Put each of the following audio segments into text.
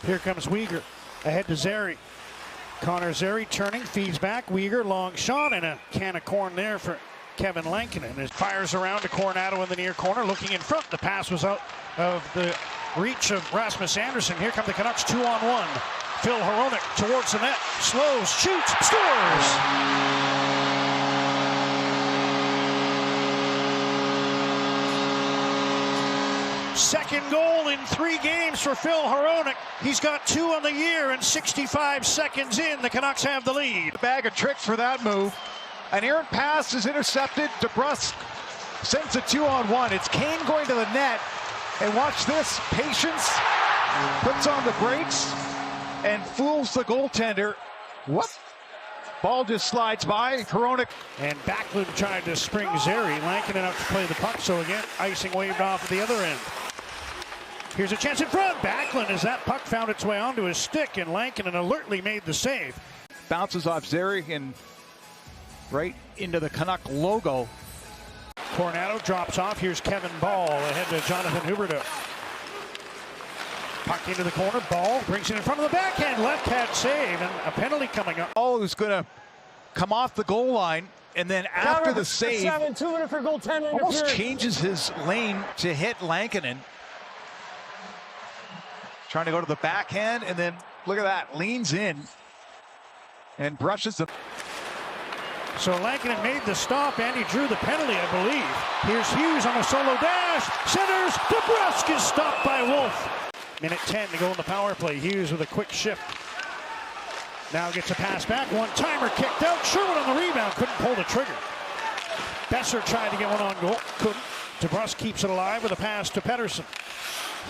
Here comes Weegar, ahead to Zary. Connor Zary turning, feeds back. Weegar, long shot, and a can of corn there for Kevin Lankinen. It fires around to Coronado in the near corner, looking in front. The pass was out of the reach of Rasmus Andersson. Here come the Canucks 2-on-1. Phil Hronek towards the net, slows, shoots, scores! Second goal in 3 games for Phil Hronek. He's got 2 on the year, and 65 seconds in, the Canucks have the lead. Bag of tricks for that move. An errant pass is intercepted. DeBrusk sends a 2-on-1. It's Kane going to the net. And watch this. Patience puts on the brakes and fools the goaltender. What? Ball just slides by. Hronek. And Backlund tried to spring Zary. Lankinen out to play the puck, so again, icing waved off at the other end. Here's a chance in front. Backlund, as that puck found its way onto his stick, and Lankinen alertly made the save. Bounces off Zary and right into the Canuck logo. Coronado drops off. Here's Kevin Ball ahead to Jonathan Huberdeau. Puck into the corner. Ball brings it in front of the backhand. Left hand save, and a penalty coming up. Ball who's going to come off the goal line, and then after the save, almost changes his lane to hit Lankinen. Trying to go to the backhand, and then look at that, leans in and brushes the. So Lankinen made the stop, and he drew the penalty, I believe. Here's Hughes on a solo dash. Centers. DeBrusk is stopped by Wolf. Minute 10 to go in the power play. Hughes with a quick shift. Now gets a pass back. One-timer kicked out. Sherwood on the rebound. Couldn't pull the trigger. Besser tried to get one on goal. Couldn't. DeBrusk keeps it alive with a pass to Pettersson.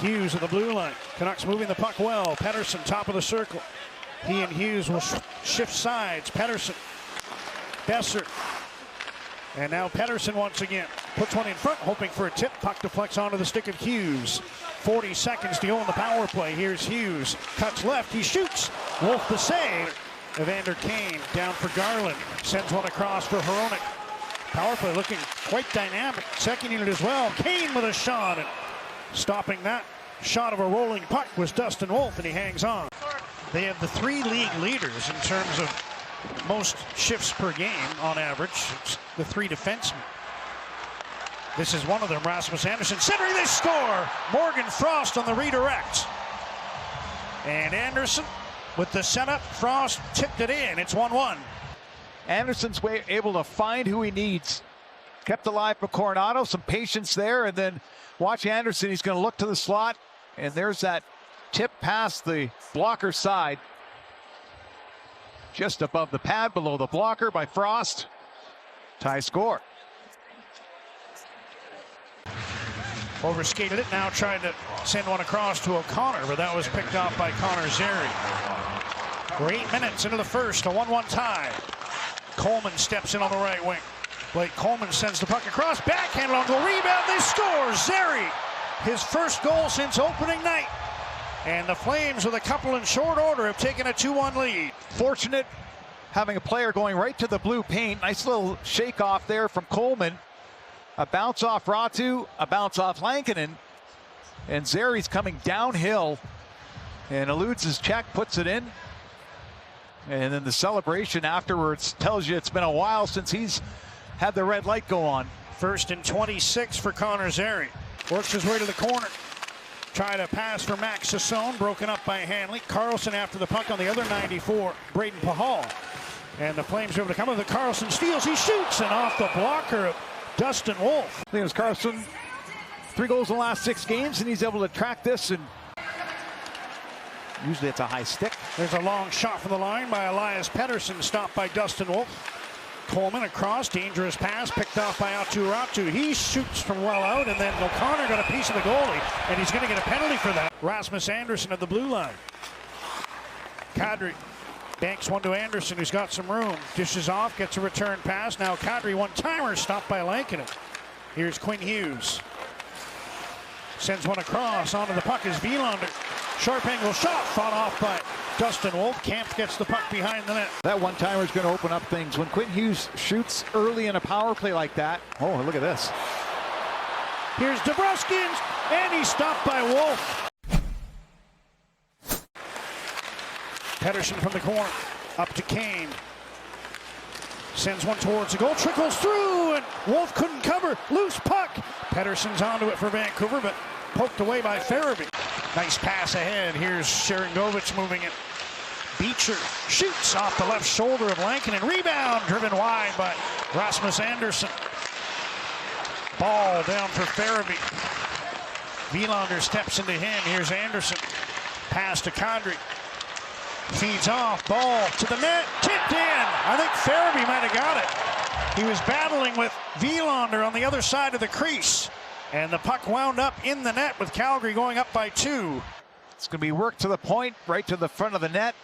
Hughes at the blue line. Canucks moving the puck well. Pettersson top of the circle. He and Hughes will shift sides. Pettersson. Besser. And now Pettersson once again puts one in front, hoping for a tip. Puck deflects onto the stick of Hughes. 40 seconds to go in the power play. Here's Hughes. Cuts left. He shoots. Wolf the save. Evander Kane down for Garland. Sends one across for Hronek. Power play looking quite dynamic. Second unit as well. Kane with a shot. And stopping that shot of a rolling puck was Dustin Wolf, and he hangs on. They have the 3 league leaders in terms of most shifts per game on average. It's the 3 defensemen. This is one of them, Rasmus Andersson. Centering, they score! Morgan Frost on the redirect. And Andersson with the setup. Frost tipped it in. It's 1-1. Andersson's able to find who he needs. Kept alive for Coronado. Some patience there. And then watch Andersson. He's going to look to the slot. And there's that tip past the blocker side. Just above the pad, below the blocker by Frost. Tie score. Overskated it, now trying to send one across to O'Connor, but that was picked off by Connor Zary. We're 8 minutes into the first, a 1-1 tie. Coleman steps in on the right wing. Blake Coleman sends the puck across, backhanded on the rebound, they score! Zary, his first goal since opening night. And the Flames, with a couple in short order, have taken a 2-1 lead. Fortunate having a player going right to the blue paint. Nice little shake off there from Coleman. A bounce off Ratu, a bounce off Lankinen. And Zary's coming downhill and eludes his check, puts it in. And then the celebration afterwards tells you it's been a while since he's had the red light go on. First and 26 for Connor Zary. Works his way to the corner. Try to pass for Max Сезон, broken up by Hanley. Carlson after the puck on the other 94, Braden Pahal. And the Flames are able to come with the Carlson steals. He shoots, and off the blocker of Dustin Wolf. Linus Carlson, 3 goals in the last 6 games, and he's able to track this. And usually it's a high stick. There's a long shot from the line by Elias Pettersson, stopped by Dustin Wolf. Coleman across, dangerous pass, picked off by Ratu. He shoots from well out, and then O'Connor got a piece of the goalie, and he's going to get a penalty for that. Rasmus Andersson at the blue line. Kadri banks one to Andersson, who's got some room. Dishes off, gets a return pass. Now Kadri, one-timer, stopped by Lankinen. Here's Quinn Hughes. Sends one across, onto the puck is Wielander. Sharp angle shot, fought off by Dustin Wolf. Camp gets the puck behind the net. That one-timer is going to open up things. When Quinn Hughes shoots early in a power play like that, oh, look at this. Here's DeBrusk, and he's stopped by Wolf. Pettersson from the corner, up to Kane. Sends one towards the goal, trickles through, and Wolf couldn't cover. Loose puck. Pettersson's onto it for Vancouver, but poked away by Farabee. Nice pass ahead. Here's Sharangovich moving it. Beecher shoots off the left shoulder of Lankinen. Rebound driven wide by Rasmus Andersson. Ball down for Farabee. Wilander steps into him. Here's Andersson. Pass to Kadri. Feeds off. Ball to the net. Tipped in. I think Farabee might have got it. He was battling with Wilander on the other side of the crease. And the puck wound up in the net with Calgary going up by 2. It's going to be worked to the point, right to the front of the net.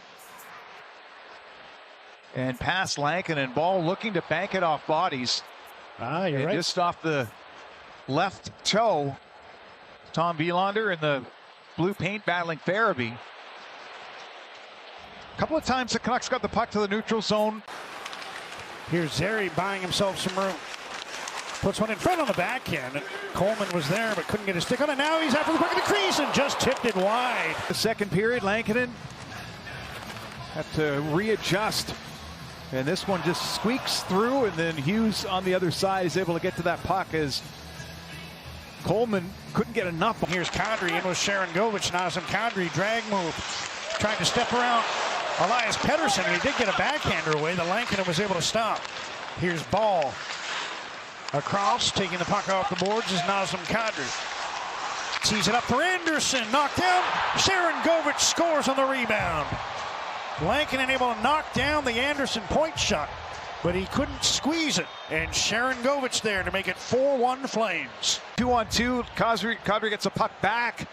And past Lankinen. Ball looking to bank it off bodies. You're right. Just off the left toe. Tom Wilander in the blue paint battling Farabee. A couple of times the Canucks got the puck to the neutral zone. Here's Zary buying himself some room. Puts one in front on the backhand. And Coleman was there but couldn't get his stick on it. Now he's after the puck in the crease and just tipped it wide. The second period, Lankinen had to readjust. And this one just squeaks through, and then Hughes on the other side is able to get to that puck as Coleman couldn't get enough. Here's Kadri in with Sharangovich. Nazem Kadri, drag move. Trying to step around Elias Pettersson. He did get a backhander away. The Lankinen was able to stop. Here's Ball. Across, taking the puck off the boards is Nazem Kadri. Sees it up for Andersson. Knocked down. Sharangovich scores on the rebound. Lankinen able to knock down the Andersson point shot, but he couldn't squeeze it. And Sharangovich there to make it 4-1 Flames. 2-on-2, Kadri gets a puck back,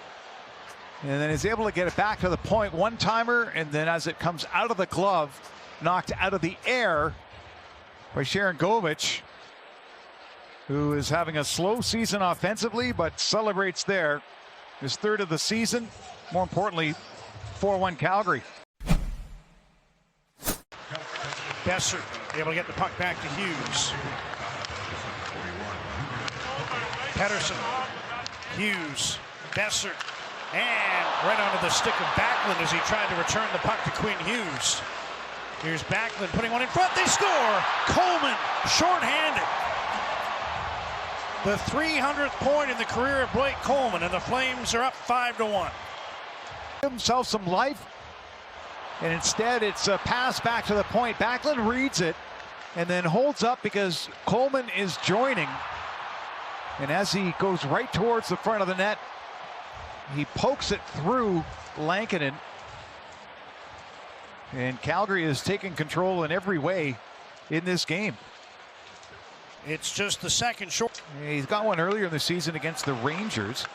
and then is able to get it back to the point. One-timer, and then as it comes out of the glove, knocked out of the air by Sharangovich, who is having a slow season offensively, but celebrates there. His third of the season. More importantly, 4-1 Calgary. Besser able to get the puck back to Hughes. Pettersson, Hughes, Besser, and right onto the stick of Backlund as he tried to return the puck to Quinn Hughes. Here's Backlund putting one in front. They score! Coleman, shorthanded. The 300th point in the career of Blake Coleman, and the Flames are up 5-1. Give himself some life. And instead, it's a pass back to the point. Backlund reads it and then holds up because Coleman is joining. And as he goes right towards the front of the net, he pokes it through Lankinen. And Calgary is taking control in every way in this game. It's just the second short. He's got one earlier in the season against the Rangers.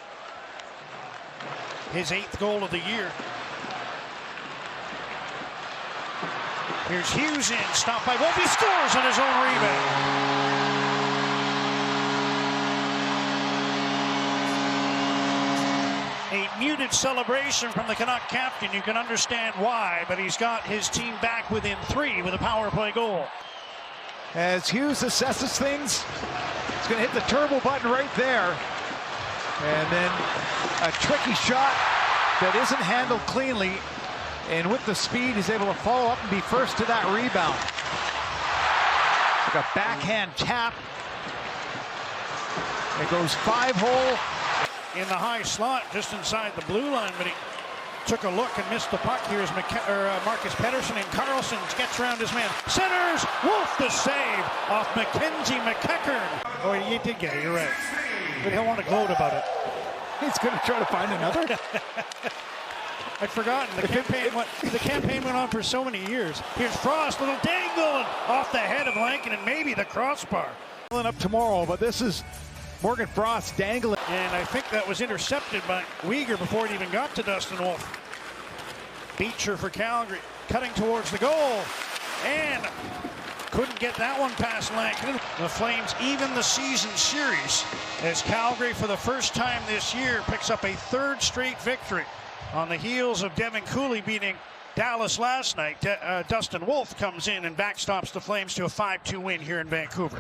His 8th goal of the year. Here's Hughes in, stopped by Wolf. He scores on his own rebound. A muted celebration from the Canuck captain. You can understand why, but he's got his team back within 3 with a power play goal. As Hughes assesses things, he's going to hit the turbo button right there. And then a tricky shot that isn't handled cleanly. And with the speed, he's able to follow up and be first to that rebound. Like a backhand tap. It goes 5-hole. In the high slot, just inside the blue line, but he took a look and missed the puck. Here's Marcus Pettersson, and Carlson gets around his man. Centers, Wolf the save off Mackenzie McEachern. Oh, he did get it, you're right. But he'll want to gloat about it. He's going to try to find another. I'd forgotten. The campaign went on for so many years. Here's Frost, little dangle, and off the head of Lankinen, and maybe the crossbar. Up tomorrow, but this is Morgan Frost dangling. And I think that was intercepted by Weegar before it even got to Dustin Wolf. Beecher for Calgary, cutting towards the goal, and couldn't get that one past Lankinen. The Flames even the season series as Calgary, for the first time this year, picks up a 3rd straight victory. On the heels of Devin Cooley beating Dallas last night, Dustin Wolf comes in and backstops the Flames to a 5-2 win here in Vancouver.